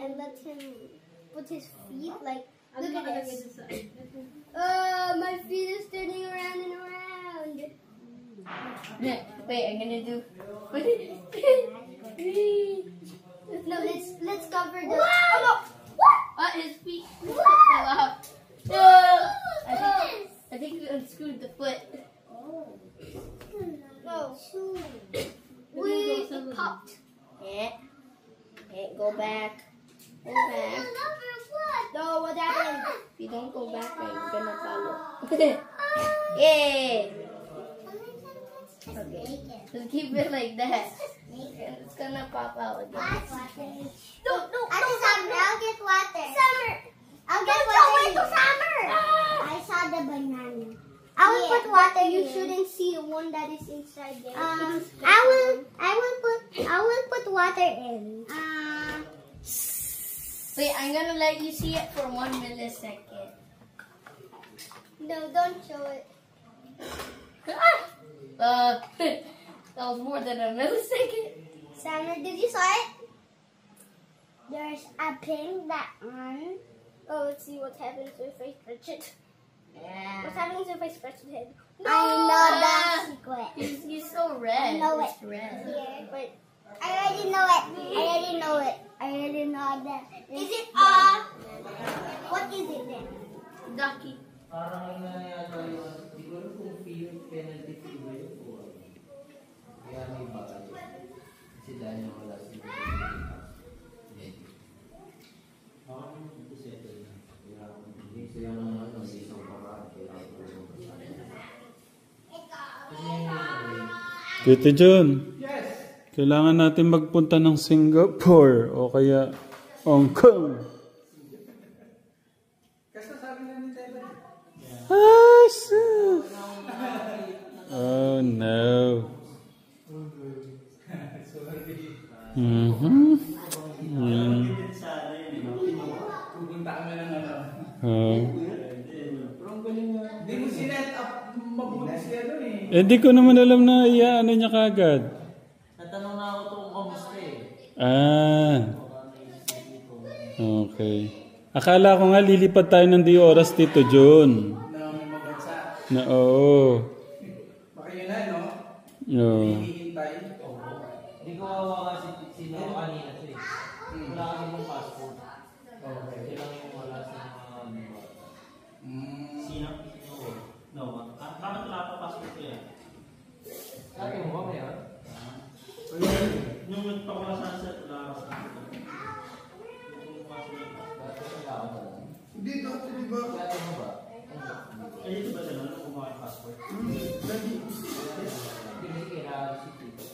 and let him put his feet like, look at this. My feet is turning around and around. Wait, I'm gonna do. No, let's cover the. Oh, no. What? His feet fell off. I think we unscrewed the foot. No. It popped. Yeah. Go back. Go back. No, what happened? If you don't go back, I'm gonna follow. Yay! Okay. Just keep it like that. And it's gonna pop out again. No. Summer, I'll get water. Summer! I'll get water. Wait to Summer! I saw the banana. I will put water. You shouldn't see the one that is inside there. I will put water in. Wait, I'm gonna let you see it for 1 millisecond. No, don't show it. That was more than a millisecond. Summer, did you saw it? There's a pin that on. Oh, let's see what happens if I stretch it. Yeah. What happens if I stretch the head? No! I know that secret. He's so red. I know it's it. red. Yeah, but I already know it. I already know that. Is it what is it then? Ducky. Parang nangyayari, di ko alam kung penalty fee ba yun o ano. Kaya may baka yun. Kasi dahil na wala si ito settle na. Kaya hindi sila ng ano, hindi isang paraan. Kaya Tito John, kailangan natin magpunta ng Singapore o kaya Hong Kong. Oh no. Hindi mo sinet up mabuti siya doon eh. Eh di ko naman alam na ano niya kagad. Natanong na ako ito kung kamusta eh. Okay. Akala ko nga lilipad tayo ng di oras, Tito John. Na may mabansa. Na oo. Baka yun na, no? Oo. Hihintay. Hindi ko kawawa sino kanina ito eh. Wala kasi mong passport. Sila yung wala sa mga Sino? No. Bakit wala pa passport ko yan? Sabi mo ba ngayon? Nung nagpakula sa wala ka sa Hindi daw, di ba? Kaya mo ba? Eh, dito ba siya nung kumuha yung passport? Hindi kailangan si Tito.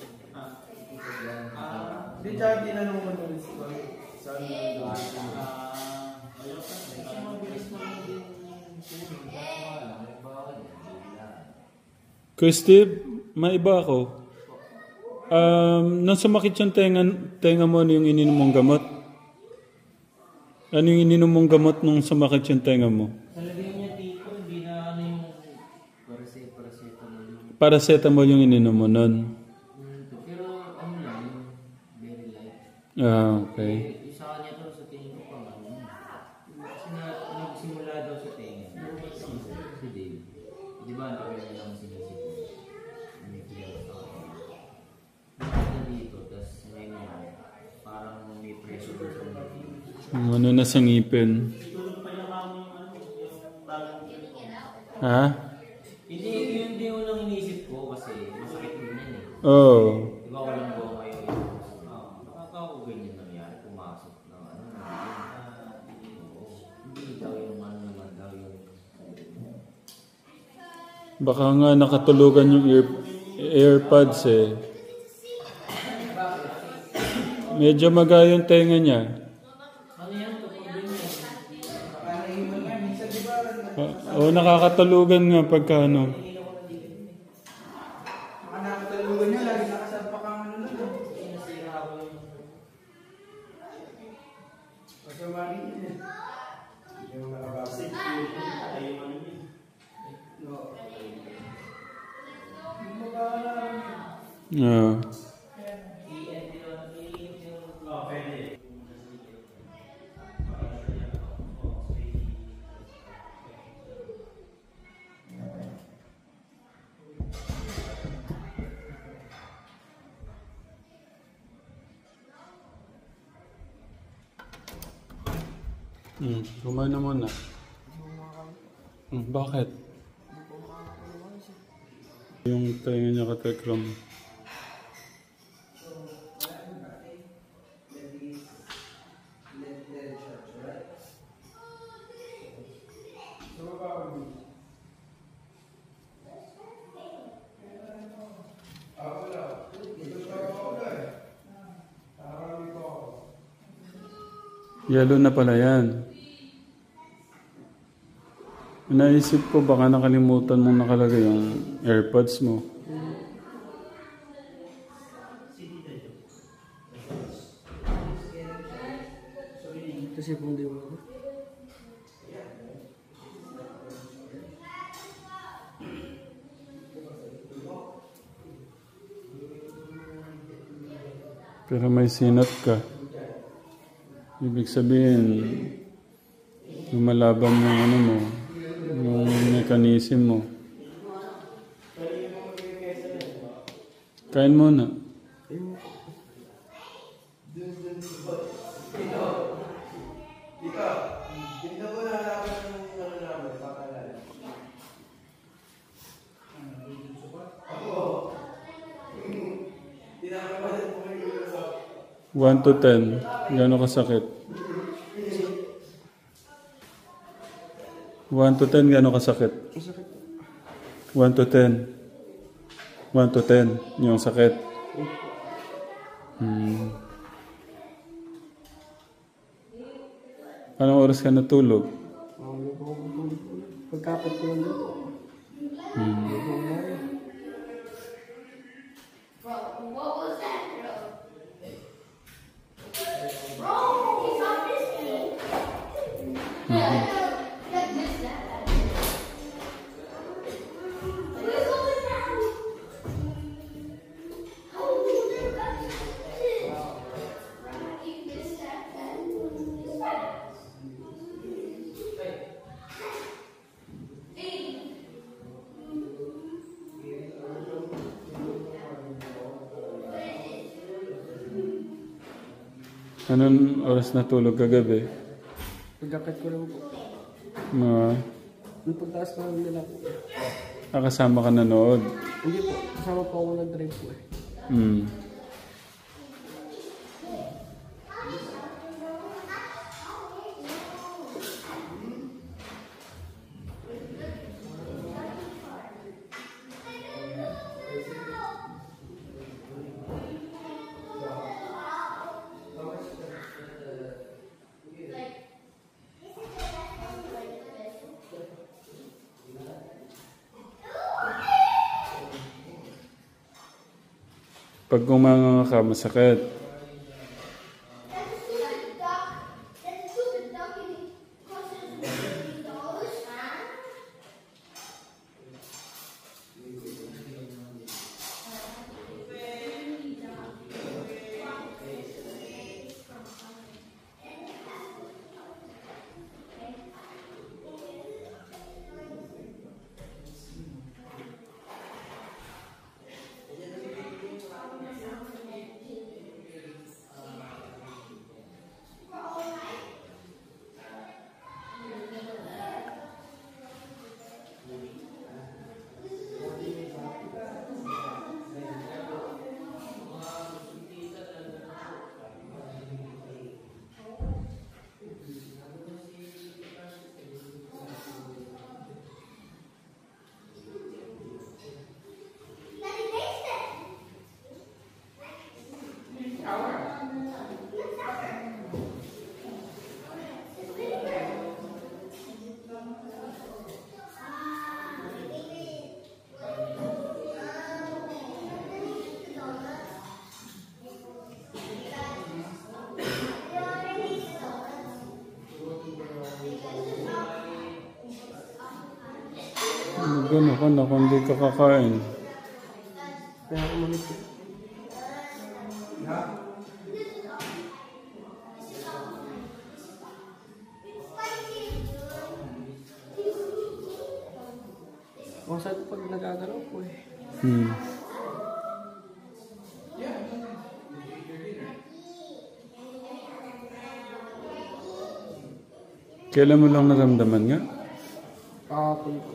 Hindi siya tinanong mo doon si Boy. Saan mo doon? Ayaw ka. Kasi mabilis mo din Kuya Steve, may iba ako. Nang sumakit yung tenga mo, ano yung ininom mong gamot? Ano yung ininom mong gamot nung sumakit yung tenga mo? Sabi niya Tito, hindi na ano yung Paracetamol yung ininom mo nun. pero ano lang, very light. Okay. Yung sa kanya to, sa tingin ko pang ano. Kasi nagsimula daw sa tenga. Si Dave. Di ba, ang tagal niya lang sinisipon. May clear sa kanya. Nakita dito, tapos ngayon parang may pressure sa mga. Ano na sa ngipin? Tulog pa yung kamo yung bagong Ha? Hindi, yun din yung unang inisip ko kasi masakit din yan eh. Oo. Di ba walang buwa kayo yun? Nakakao ganyan nangyari, pumasok ng ano, hindi daw yung ano naman daw yung. Baka nga nakatulugan yung AirPods eh. Medyo maga yung tenga niya. Ano yan? Tupag din yan. Nakanahiman nga, minsan di ba? Oo, nakakatulugan nga pagka ano. Nakatalugan niya, lagi nakasampak ang ano nun. Sinasira ako yung. Pagkawari niya. Yung nakabasa. ay yung ano yun. No. Magkawala lang. Oo. Oh, pwede. Kumain na muna. Bakit? Yung tayo niya katekram. Yellow na pala yan. Naisip ko baka nakalimutan mong nakalagay yung AirPods mo. Kasi kung di mo. Pero may sinat ka. Ibig sabihin, lumalaban yung ano mo, yung mechanism mo. Kain muna. One to 10, gano'n kasakit? 1 to 10, gano'n kasakit? 1 to 10. 1 to 10, yung sakit. Anong oras ka natulog? Pagkapat ko lang dito. Anong oras natulog kagabi? Pagkapat ko lang po. Yung pagtaas ko lang nila po. Kasama ka nanood? Hindi po. Kasama po ako nag-drive po eh. Pag gumanga ka, masakit. Gano'n ka na kung di ka kakain. Kaya ako manit po. Kung saan pag nagagalaw po eh. Kailan mo lang naramdaman nga? Kahapon po.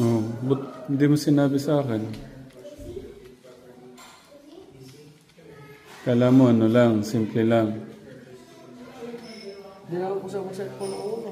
Oo. Ba't hindi mo sinabi sa akin? Kala mo ano lang, simple lang. Hindi na ako sa cellphone ko uno.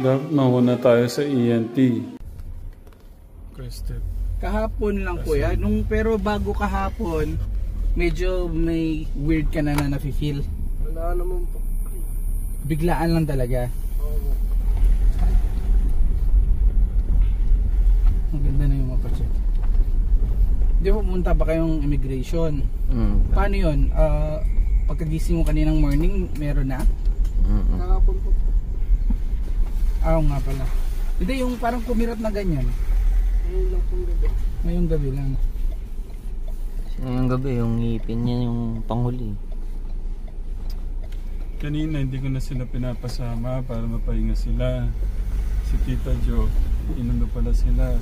Dapat mauna tayo sa ENT. Step. Kahapon lang kuya, pero bago kahapon, medyo may weird ka na nafe-feel. Wala naman po. Biglaan lang talaga. Oo. Maganda na yung mapacheck. Di ba pumunta pa kayong immigration? Paano yun? Pagkagising mo kaninang morning, meron na? Kahapon po. Oo nga pala. Hindi, yung parang kumirat na ganyan. Ngayon lang pong gabi. Ngayong gabi lang. Ngayong gabi, yung ngipin niya yung panghuli. Kanina hindi ko na sila pinapasama para mapahinga sila. Si Tita Jo, inundo pala sila.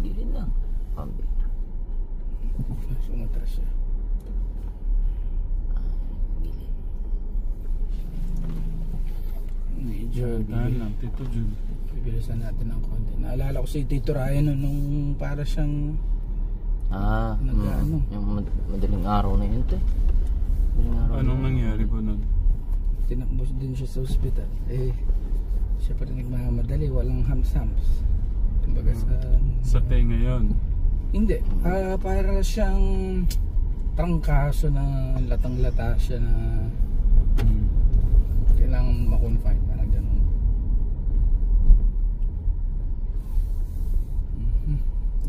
Gilid lang. Pambit. Sumatras siya. Gilid. Medyo Dahan lang, Tito Jun. bibilisan natin ng konti. Naalala ko si Tito Ryan nung para siyang Nag-ano? Yung madaling araw na yun, te. Madaling araw. Anong nangyari po nun? tinakbos din siya sa ospital. Siya pa rin nagmamadali, walang hams-hams. Kumbaga Sa tenga yun? Hindi. Para siyang trangkaso na latang-lata siya na kailangan makonfine. Parang ganun.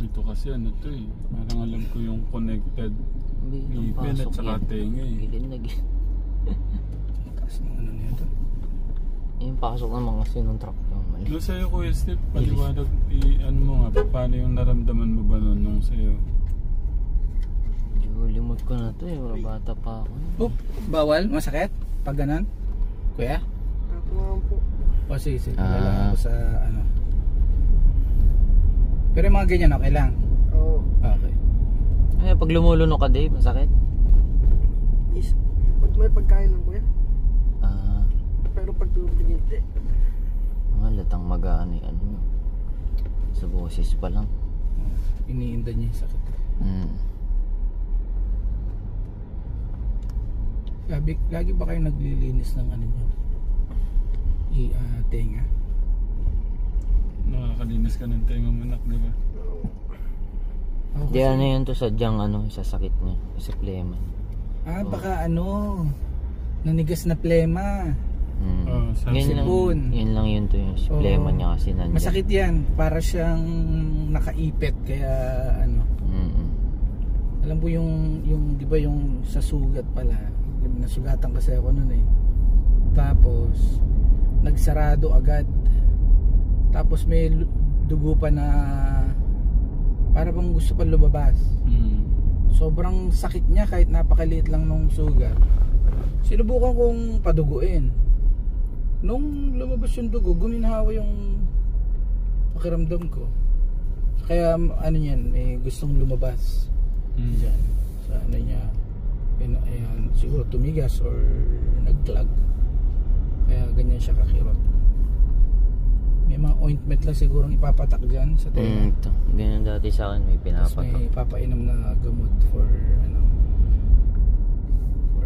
Ito kasi ano to eh. Parang alam ko yung connected ngipin at saka tenga eh. Gilid na gilid. Ang taas ng ano nito. Yung pasok naman kasi nung truck yung mali. Doon sa'yo Kuya Steve, paliwanag ano mo nga, paano yung naramdaman mo ba nun nung sa'yo? Medyo limot ko na to eh, wala bata pa ako. Oh, bawal? Masakit? Pag ganun? Kuya? Ako naman po. O sige, lalaki ko sa ano. Pero yung mga ganyan okay lang? Oo. Okay. Ay, pag lumulunok ka, Dave, masakit? Pag may pagkain lang kuya. Ah, Pero pag tubig hindi. latang magaan eh, ano. Sa boses pa lang. Iniinda niya yung sakit. Lagi ba kayo naglilinis ng ano niyo? Tenga? Nakakalinis ka ng tenga mo nak, di ba? Di ano yun to sadyang ano, sa sakit niya, sa plema niya. Baka ano, nanigas na plema. Yun lang yun to yung plema niya kasi nandiyan. Masakit yan, para siyang nakaipit kaya ano. Alam mo yung di ba yung sa sugat pala, nasugatan kasi ako noon eh. Tapos nagsarado agad. Tapos may dugo pa na para bang gusto pa lumabas. Sobrang sakit niya kahit napakaliit lang nung sugat. Sinubukan kong paduguin. Nung lumabas yung dugo, guminhawa yung pakiramdam ko. Kaya ano yan, gustong lumabas. Diyan. Sa ano niya, ayan, siguro tumigas or nag-clog. Kaya ganyan siya kakirot. May mga ointment lang sigurong ipapatak dyan sa tenga. Ganyan dati sa akin, may Tapos pinapatak. may papainom na gamot for ano, for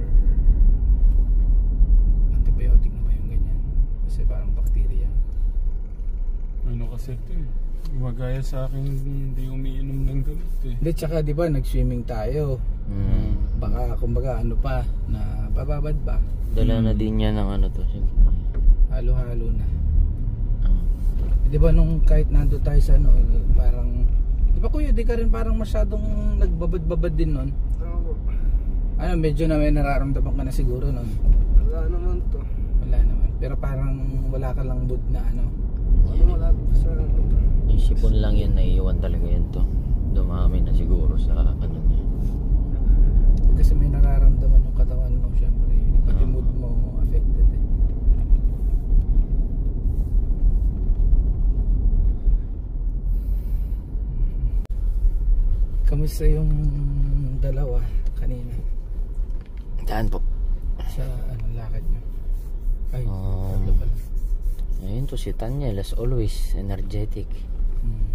antibiotic na ba yung ganyan? Kasi parang bacteria. Ano kasi ito eh. Magaya sa akin hindi umiinom ng gamot eh. Hindi, tsaka di ba nag-swimming tayo. Baka kumbaga ano pa, na bababad ba? Dala na din niya ng ano to. Halo-halo na. Di ba nung kahit nando tayo sa ano, parang Di ba kuya, di ka rin parang masyadong nagbabad-babad din nun? Oo. Ano, medyo na may nararamdaman ka na siguro nun? Wala naman to. Wala naman. Pero parang wala ka lang mood na ano. Wala sa Yung sipon lang yan, naiiwan talaga yan to. Dumami na siguro sa ano niya. Kasi may nararamdaman yung katawan mo, syempre. Pati mood mo affected eh. Kamusta yung dalawa kanina Saan po? sa ano, lakad nyo? Ay, tatlo pala. Ayun to si Tanya, as always, energetic. Hmm.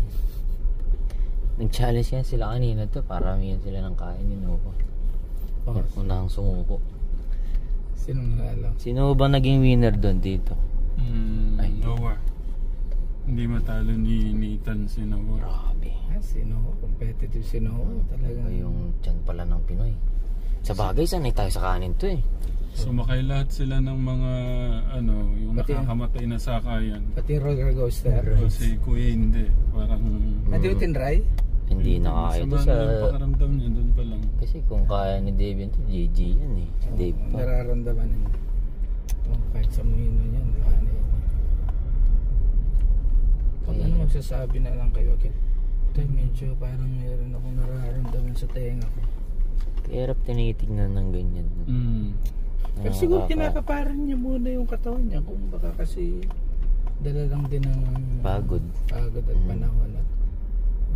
Nag-challenge yan sila kanina to, paramihan sila ng kain ni Noko. Oh, Unang sumuko. sinong nalala? Sino ba naging winner doon dito? Ay. Noah. Hindi matalo ni Nathan si Noah. Grabe. Sino? Competitive sino? Talaga Iba yung tiyan pala ng Pinoy. Sa bagay, sanay tayo sa kanin to eh. Sumakay lahat sila ng mga ano, yung Pati- nakakamatay na sakayan. Pati roller coaster. O si Kuya hindi. Parang Hindi mo tinry? Hindi nakakaya to sama sa... na yung pakaramdam niya doon pa lang. Kasi kung kaya ni Dave yun to, GG yan eh. Si Dave pa. Nararamdaman mo. Oh, kahit sa muhino niyan, wala na yun. Pag ano magsasabi na lang kayo agad. Ito medyo parang meron akong nararamdaman sa tenga ko. Hirap tinitignan ng ganyan. Pero siguro kinakaparan niya muna yung katawan niya. Kung baka kasi dala lang din ng Pagod. at panahon at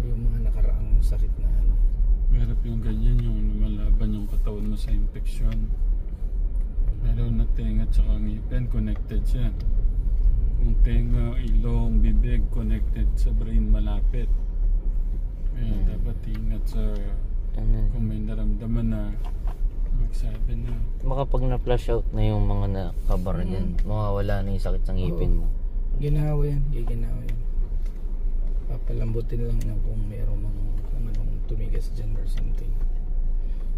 yung mga nakaraang sakit na ano. Mahirap yung ganyan, yung lumalaban yung katawan mo sa infeksyon. Meron na tenga at saka ngipin, connected siya. Kung tenga, ilong, bibig, connected sa brain malapit. Kaya dapat ingat sa kung may naramdaman na magsabi na. Makapag na-flash out na yung mga nakabar dyan, mawawala na yung sakit sa ngipin mo. Ginawa yan, giginawa yan. Papalambutin lang yan kung mayroong kung anong tumigas dyan or something.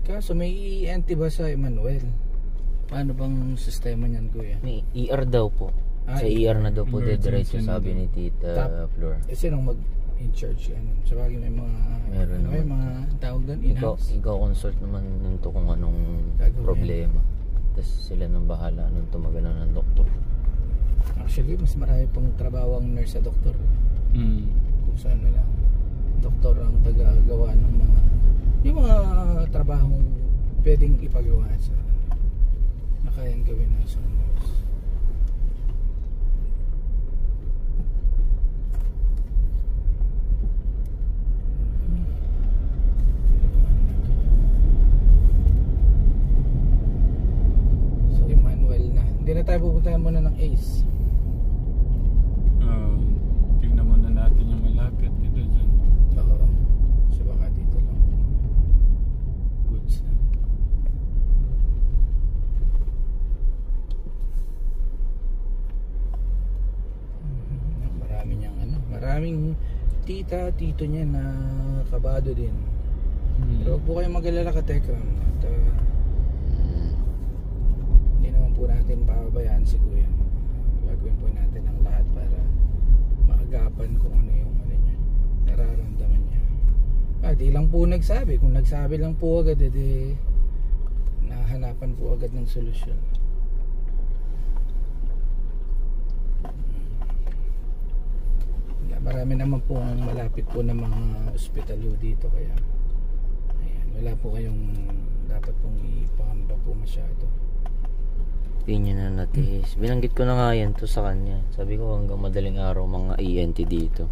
Kaso may ENT ba sa Emmanuel? Paano bang sistema niyan, kuya? May ER daw po. Ah, Sa ER na daw po emergency diretso na sabi daw. ni Tita Flor. Eh, sinong mag-in-charge yan? So, bagay may mga, Meron may naman. mga tawag doon, Ikaw in-house. consult naman nun to kung anong Gagawin. problema. Tapos sila nang bahala nung tumagala ng doktor. Actually, mas marami pang trabaho ang nurse sa doktor. Kung saan na lang. Doktor ang taga-gawa ng mga, yung mga trabahong pwedeng ipagawa sa na kayang gawin ng isang nurse. So, Emmanuel na. Hindi na tayo pupuntahan muna ng Ace. Tingnan muna natin yung malapit dito dyan. Oo. So, baka dito lang. Goods na. Marami niyang ano. Maraming tita, tito niya na kabado din. Pero huwag po kayong mag-alala ka, Tekram. At hindi naman po natin pababayaan si Kuya. Gagawin po natin ang lahat para maagapan kung ano yung ano niya, nararamdaman niya. Di lang po nagsabi. Kung nagsabi lang po agad, edi nahanapan po agad ng solusyon. Marami naman po ang malapit po ng mga ospital dito, kaya ayan, wala po kayong dapat pong ipangamba po masyado. Hindi niya na natihis. Binanggit ko na nga yan to sa kanya. Sabi ko hanggang madaling araw mga ENT dito.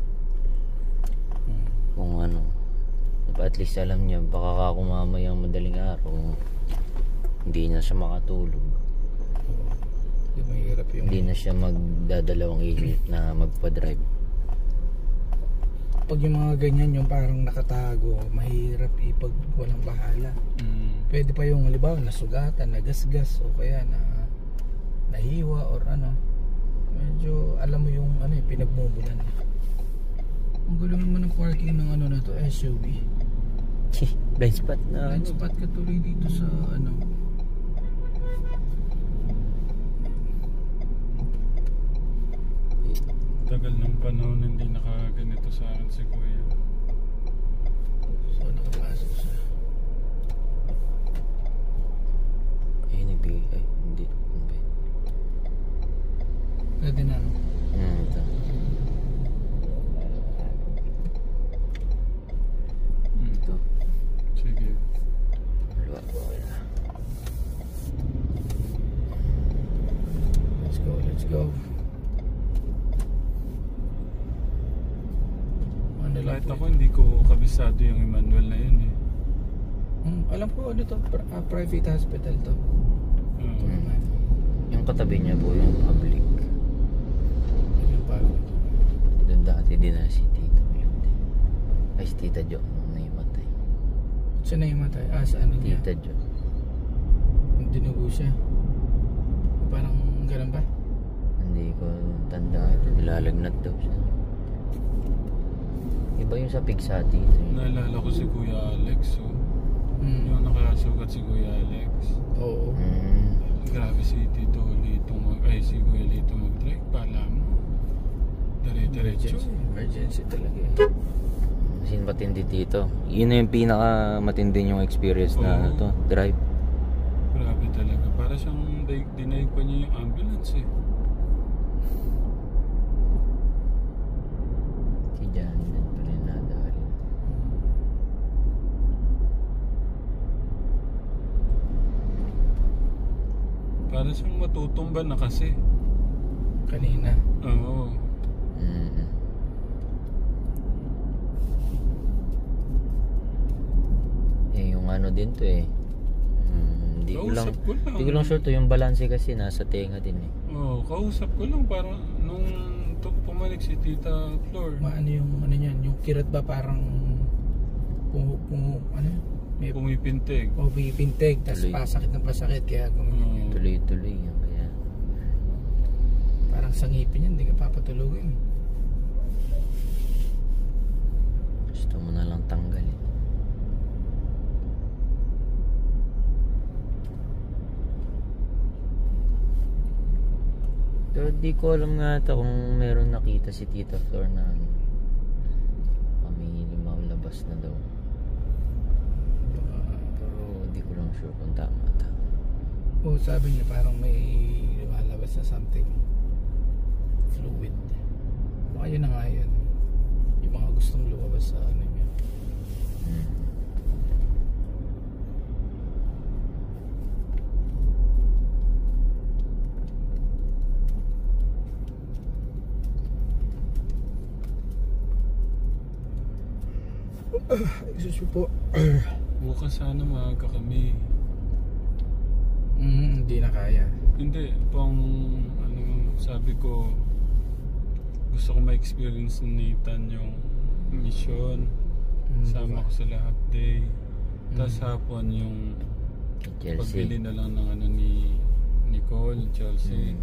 Kung ano. At least alam niya, baka kung mamayang madaling araw, hindi na siya makatulog. Hindi mahirap yung... Hindi na siya magdadalawang init na magpa-drive. Pag yung mga ganyan, yung parang nakatago, mahirap ipag walang bahala. Pwede pa yung halimbawa nasugatan, nagasgas o kaya na nahiwa or ano. Medyo alam mo yung ano, pinagmumulan. Ang gulo naman ng parking ng ano na to, SUV. Blind spot na. Blind spot ka tuloy dito sa ano. Tagal ng panahon hindi nakaganito sa akin si Kuya. ako, hindi ko kabisado yung Emmanuel na yun eh. Alam ko ano to, private hospital to. Yung katabi niya po yung public. Yung public. Doon dati din na si Tita Mayun din. Ay, si Tita Jo nung naimatay. Siya na yung matay. Sa ano niya? Tita Jo. Dinugo siya. Parang ganun ba? Hindi ko tandaan. Nilalagnat daw siya. Iba yung sa Pigsati. Naalala ko si Kuya Alex, oh. Yung nakasugat si Kuya Alex. Oo. Grabe si Tito Lito si Kuya Lito mag-drive. Pala mo. Dire-diretso. Emergency talaga eh. Sin matindi dito. Yun na yung pinaka matindi yung experience na ano to, drive. Grabe talaga. Para siyang dinaig pa niya yung ambulance eh. Si Johnny na pa rin nadali. Para siyang matutumba na kasi. Kanina. Oo. Yung ano din to eh. Hindi ko lang sure to, yung balanse kasi nasa tenga din eh. Kausap ko lang parang nung pumalik si Tita Flor. Ano yung ano niyan, yung kirat ba parang ano? May pumipintig. Pumipintig, tapos pasakit na pasakit kaya gumawa. Tuloy-tuloy yan kaya. Parang sa ngipin yan, hindi ka papatulugin. Gusto mo na lang tanggalin. Pero di ko alam nga ata kung meron nakita si Tita Flor na may lumabas na daw. Pero di ko lang sure kung tama ata. Sabi niya parang may lumalabas na something fluid. Baka yun na nga yun. Yung mga gustong lumabas sa ano niya. Excuse me po. Bukas sana maaga kami. Hindi na kaya. Hindi, sabi ko gusto ko ma-experience ni Nathan yung mission. Sama ko sila half day. Tapos hapon yung pagbili na lang ng ano ni Nicole, Chelsea.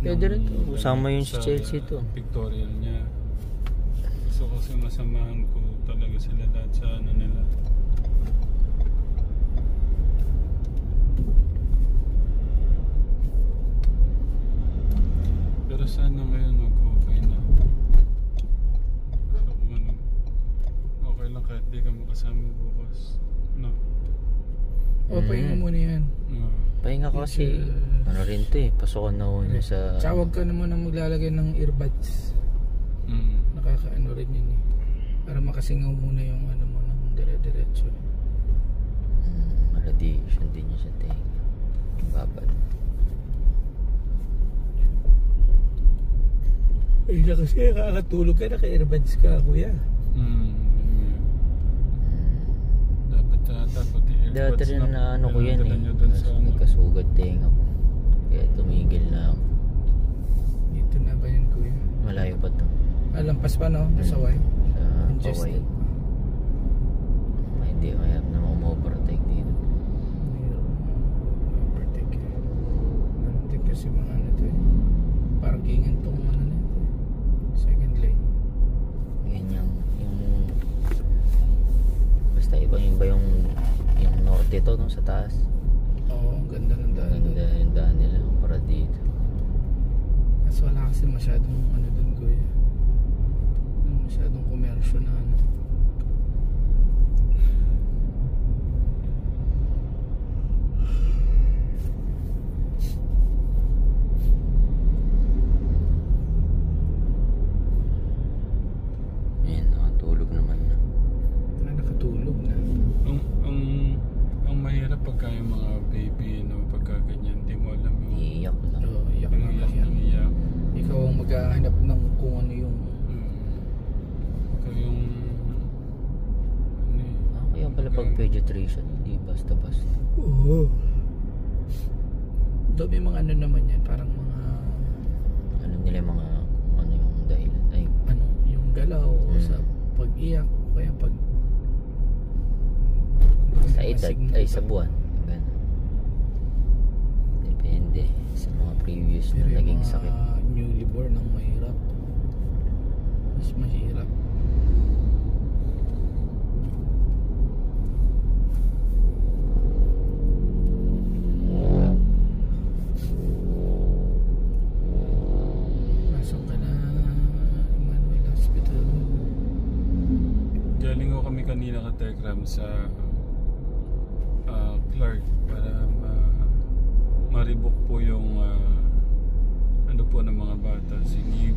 Pwede rin to. Usama yun si Chelsea to. Pictorial niya. So kasi masamahan ko talaga sila lahat sa ano nila. Pero sana ngayon okay na. So kung ano, okay lang kahit di ka makasama bukas. No? Pahinga muna yan. Pahinga ko kasi ano rin to eh. Pasokan na ho niya sa... Tsaka huwag ka naman ang maglalagay ng earbuds. Nakakaano rin yun eh. Para makasingaw muna yung ano mo ng dire-diretso. Radiation din niya sa tenga. Babad. Ay na kasi kakatulog ka, naka-earbuds ka kuya. Dapat Dati rin na ano ko yan eh. Nagkasugat tenga ko. Kaya tumigil na ako. Dito na ba yun kuya? Malayo pa to. Lampas pa no? Sa Hawaii? Sa Hawaii. Hindi kaya na mag-overtake dito. Overtake eh. Overtake kasi mga ano to eh. Parkingan tong ano na ito eh. Second lane. Yan yung basta iba yung norte to no, sa taas. Oo, ang ganda ng daan. Ganda yung daan nila para dito. Kasi wala kasi masyadong ano dun kuya. Masyadong komersyo na ano. Ayan, nakatulog naman na. Nakatulog na. Ang mahirap pagka yung mga baby, no, pagka ganyan, di mo alam yung Iiyak lang. Iyak na iyak. Ikaw ang maghahanap ng kung ano yung yung pala pag pediatrician, hindi basta-basta. Oo. Doon may mga ano naman yan, parang mga Ano nila yung mga, ano yung dahilan. Ay, ano, yung galaw sa pag-iyak, o kaya pag sa edad, ay sa buwan. Ganun. Depende sa mga previous na pero yung naging mga sakit. newly born ang mahirap. Mas mahirap. Nasaan ka na, Emmanuel Hospital? Galing ko kami kanina ka Telegram sa Clark para ma-rebook po yung ano po ng mga bata, si Neve,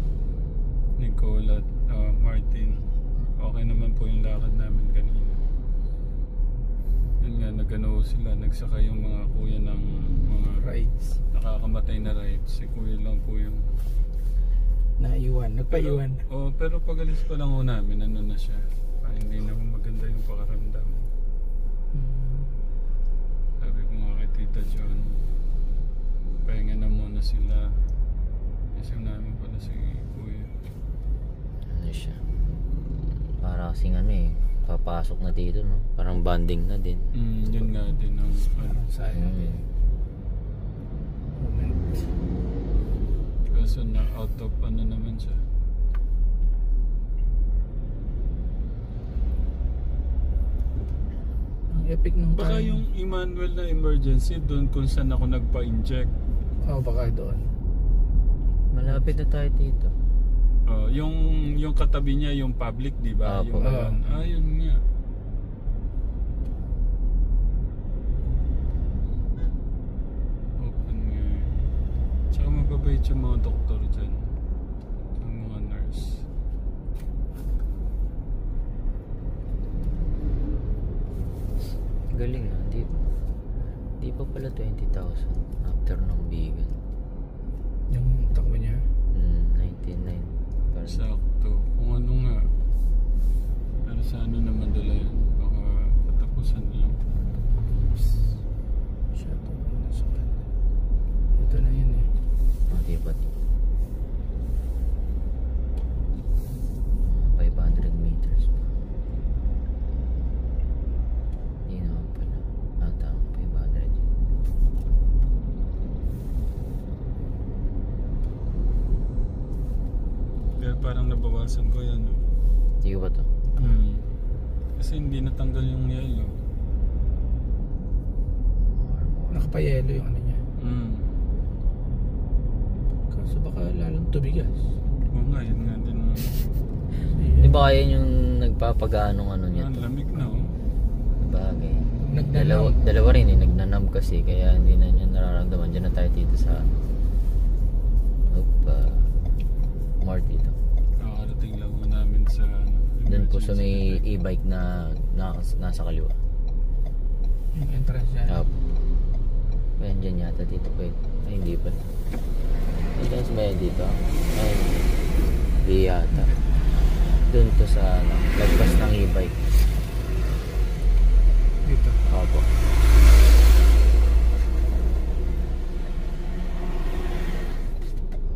Nicole at Martin. Okay naman po yung lakad namin kanina. Yun nga, nagano sila, nagsaka yung mga kuya ng mga Rides. nakakamatay na rides. Si kuya lang po yung Naiwan, nagpaiwan. pero pag alis pa lang ho namin, ano na siya, hindi na maganda yung pakaramdam. Sabi ko nga kay Tita John, pahinga na muna sila. Kasi namin pala si Kuya. Ano siya? Para kasing ano eh, papasok na dito, no? Parang bonding na din. Yun nga din ang ano. Sayang. Moment. Kaso na out of ano naman siya. Ang epic nung Baka time. yung Emmanuel na emergency doon kung saan ako nagpa-inject. Baka doon. Malapit na tayo dito. Yung katabi niya yung public, di ba? Opo. Yung yun nga. Open nga. Tsaka mababait yung mga doktor dyan. Yung mga nurse. Galing ah. Di pa pala 20,000 after ng bigan. Yung takbo niya. 99. Parang Sakto. Kung ano nga. Pero sa ano naman dala yan. Baka katapusan lang. Masyado nasukat. Ito na yun eh. di ba? 500 meters pa. Hindi naman pala. Tama, 500. Kaya parang nabawasan ko yan. No? Hindi ko ba to? Kasi hindi natanggal yung yellow. Nakapayelo yung ano niya. Kaso baka lalong tubigas. Oo nga, yun nga din. Di ba kaya yung nagpapaganong ano niya Ang to? lamig na oh. Bagay. Nagnanam. Dalawa rin eh, nagnanam kasi kaya hindi na niya nararamdaman. Diyan na tayo dito sa more dito. Nakakarating lang ho namin sa Doon po sa may e-bike na nasa kaliwa. Yung entrance dyan. Ayan dyan yata dito pwede. Ay hindi pa. Entrance ba yan dito? Ay hindi yata. Doon to sa lagpas ng e-bike. Dito. Opo.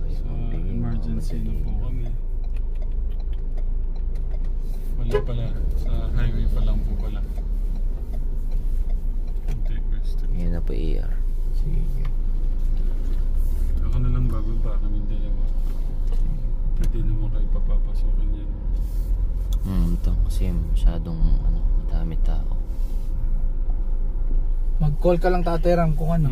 Sa emergency na po kami. Wala pala. Sa highway pa lang po pala. Take rest. Yan na po ER. Sige. Ako na lang bago ba kami dalawa. Hindi naman kayo papapasukin yan. Ito kasi masyadong madami tao. Mag-call ka lang Tatay Ram kung ano.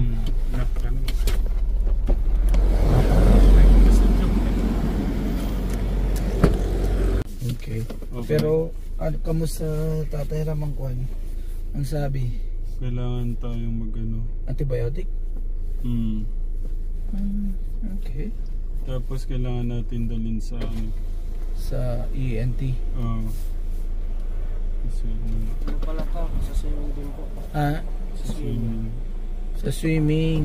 Okay. Pero ano, kamusta Tatay Ram ang kuhan? Ang sabi? Kailangan tayong mag-ano. Antibiotic? Okay. Tapos kailangan natin dalhin sa ano. Sa ENT. Kasi Pala ka, sa swimming din po. Sa swimming. Sa swimming.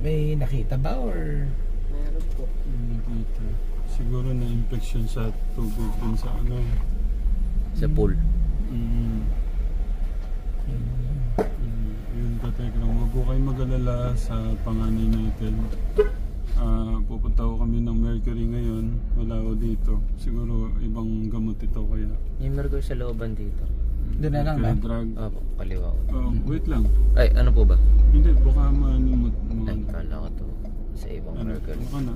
May nakita ba or? Meron po. Nakita. Siguro na infection sa tubig dun sa ano. Sa pool. Yun katekram, huwag ko kayo mag-alala sa panganay natin. Pupunta ko kami ng Mercury ngayon. Wala ko dito. Siguro ibang gamot ito kaya. Yung Mercury sa looban dito. Doon na lang ba? Drug. Opo, kaliwa ko. Wait lang. Ay, ano po ba? Hindi, baka maanimot mo. Ay, kala ko to. Sa ibang Mercury. Baka na.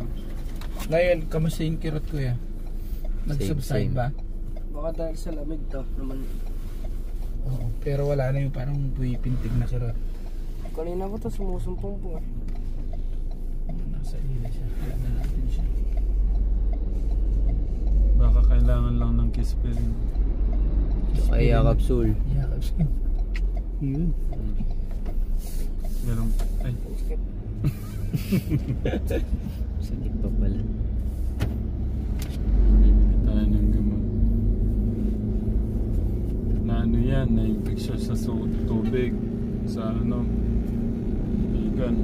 Ngayon, kamusta yung kirot kuya? Nag-subside Same. ba? Baka dahil sa lamig to naman. Oo, pero wala na yung parang pintig na kirot. Kanina ko to sumusumpong po. Nasa ila siya. Kaya na natin siya. Baka kailangan lang ng kispirin. Kaya capsule. Yakap siya. Yun. Meron. Ay. Sakit pa pala. Bibili tayo ng gamot. Na ano yan, na-infection sa tubig. Sa ano, igan.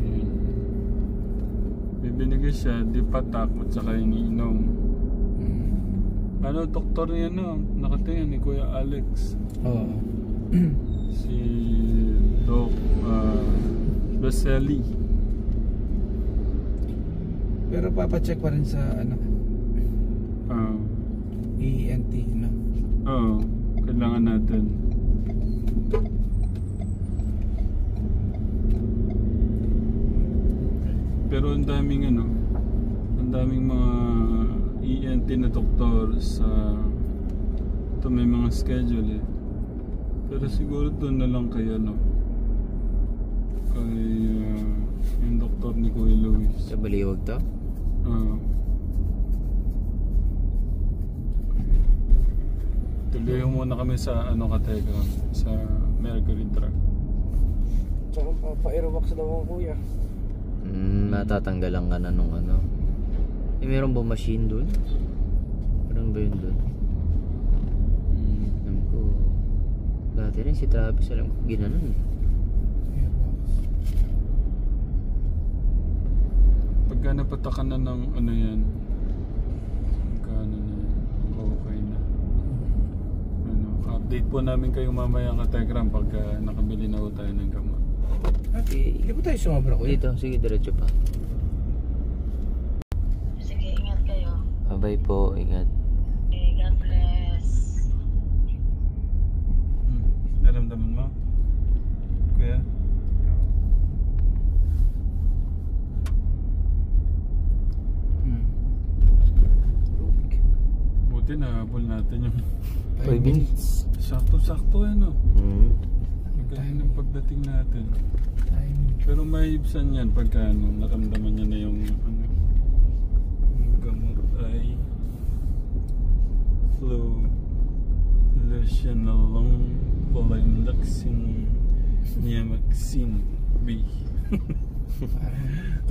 Yun. Bibinigay siya, di patak at saka iniinom. Ano, doktor niya no? Nakatingin ni Kuya Alex. Oo. Si Doc Baselli. Pero papacheck pa rin sa ano, ENT, no? Oo, kailangan natin. Pero ang daming ano, ang daming mga ENT na doktor sa ito, may mga schedule eh. Pero siguro doon na lang kay ano, kay yung doktor ni Kuya Luis. Sa Baliwag to? Tuloy muna kami sa ano kateka, sa Mercury Drug. Tsaka pa-aerovax daw ako kuya. Natatanggalan ka na nung ano. Eh, meron ba machine doon? Meron ba yun doon? Alam ko. Dati rin si Travis, alam ko ginanon eh. Pagka napatakan na ng ano yan, pagka ano na yan, okay na. Ano, update po namin kayo mamaya ka Telegram pagka nakabili na ho tayo ng gamot. Okay, hindi po tayo sumabra kuya. Dito, sige diretso pa. Sige, ingat kayo. Bye po, ingat. Okay, God bless. Naramdaman mo? Kuya? Buti nahabol natin yung 5 minutes. sakto-sakto ano. Ang galing ng pagdating natin. Time. Pero maibsan yan pagka ano, naramdaman niya na yung ano, yung gamot ay Fluocinolone Polymyxin Niamaxin B.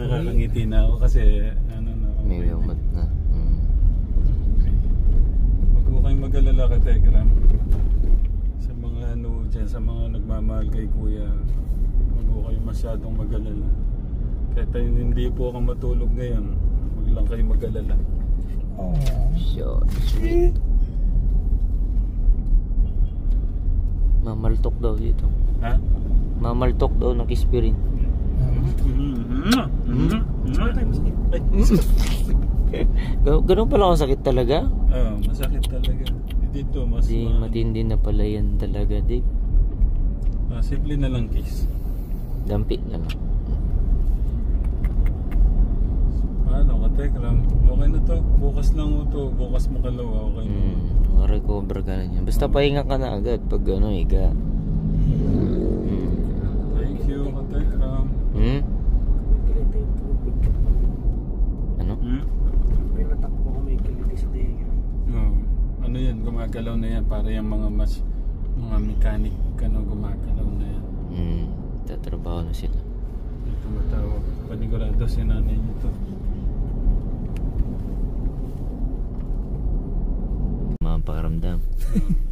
Nakakangiti na ako kasi ano na. May gamot na. Huwag ko kayong mag-alala ka Telegram. Sa mga ano dyan, sa mga nagmamahal kay Kuya, huwag ko kayong masyadong mag-alala. Kahit hindi po ako matulog ngayon, huwag lang kayong mag-alala. So sweet. Mamaltok daw dito. Ha? Mamaltok daw ng kispirin. Ganun pala ang sakit talaga? Oo, masakit talaga. Dito, mas Di matindi na pala yan talaga, Dave. simple na lang kiss. Dampi na lang. Paano ka Telegram? Okay na to. Bukas lang mo to. Bukas makalawa. Okay na. Recover ka na yan. Basta pahinga ka na agad pag ano, higa. Thank you ka Telegram. Kiliti yung tubig. Ano? May natakbo ko may kiliti sa tenga. Ano yan? Gumagalaw na yan. Para yung mga mga mechanic ano, gumagalaw na yan. Tatrabaho na sila. May tumatawag. Panigurado si nanay nito. Mga pakaramdam.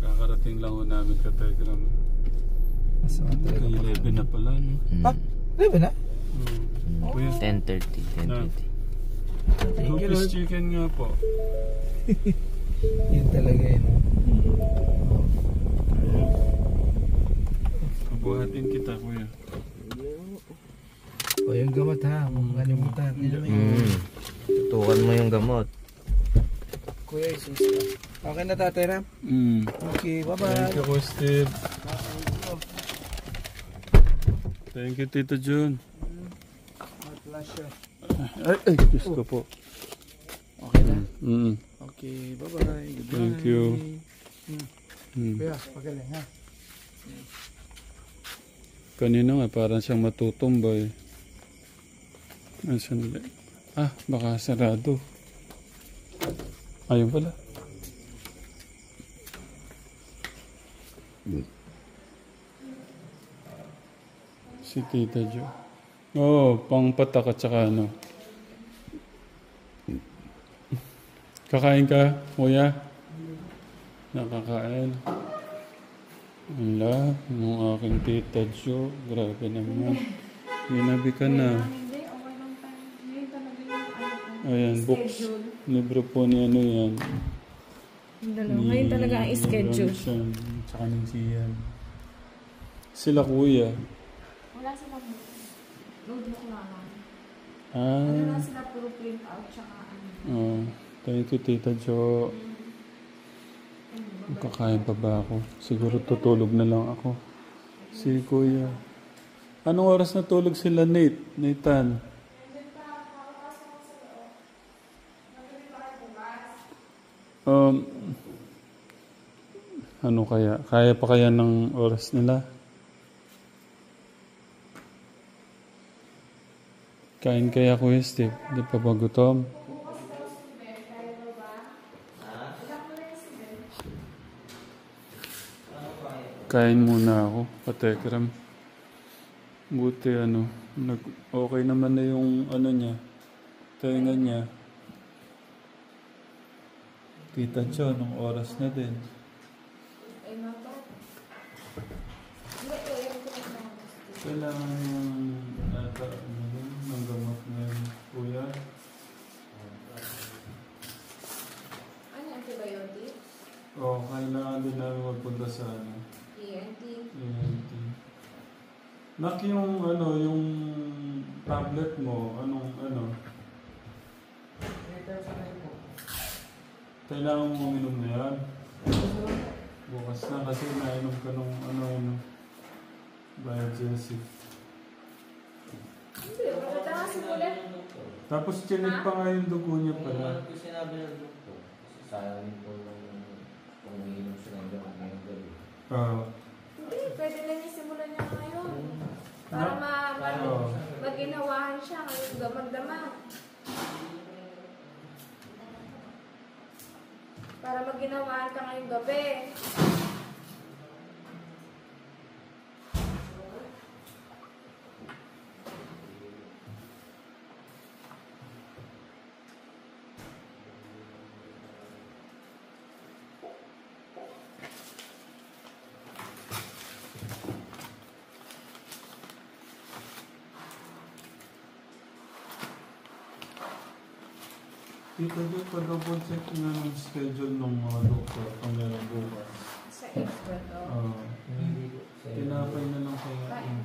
Kakarating lang ho namin ka Telegram. Kay 11 na pala, no? Ah, 11 na? Kuya, 10:30. Thank you, Lupis Lord. chicken nga po. Yun talaga yun. Pabuhatin kita, kuya. O yung gamot ha, huwag kalimutan. Tutukan mo yung gamot. Kuya, isus. Okay na Tatay Ram? Okay, bye-bye. Thank you, Steve. Thank you, Tito Jun. My pleasure. Ay, Diyos ko po. Okay na? Okay, bye-bye. Goodbye. Thank you. Kuya, pagaling ha? Kanina nga, parang siyang matutumbay. Nasaan ulit? Baka sarado. Ayun pala. Si Tita Jo. Pang patak at saka ano. Kakain ka, kuya? Nakakain. Ala, yung aking Tita Jo. Grabe naman. Ginabi ka na. Ayan, books. Libro po ni ano yan. Ngayon talaga ang schedule. Tsaka ni Sian. Sila kuya. Wala silang notebook na lang. Wala sila puro print out tsaka ano. Thank you, Tita Jo. Kakain pa ba ako? Siguro tutulog na lang ako. Si kuya. Anong oras natulog sila, Nathan? Ano kaya? Kaya pa kaya ng oras nila? Kain kaya Kuya Steve? Di pa ba gutom? Kain muna ako, patekram. Buti okay naman na yung niya, tenga niya. Tita Jo, nung oras na din. Kailangan ng gamot ngayon, kuya. Ano yung antibiotic? Kailangan din namin magpunta sa ENT. Nak, yung tablet mo, kailangan mo uminom na yan. Bukas na kasi nainom ka nung Biogesic. Hindi, maganda nga simulan. Tapos chinig pa nga yung dugo niya pala. Sinabi ng doktor, kasi sayang po kung umiinom siya ng gamot ngayong gabi. Hindi, pwede na niya simulan niya ngayon. Para maginawahan siya ngayong magdamag. Para maginawahan ka ngayong gabi. Tita Jo, pa-double check nga ng schedule ng mga doktor kung meron bukas. Sa expert, Tinapay na lang kaya yung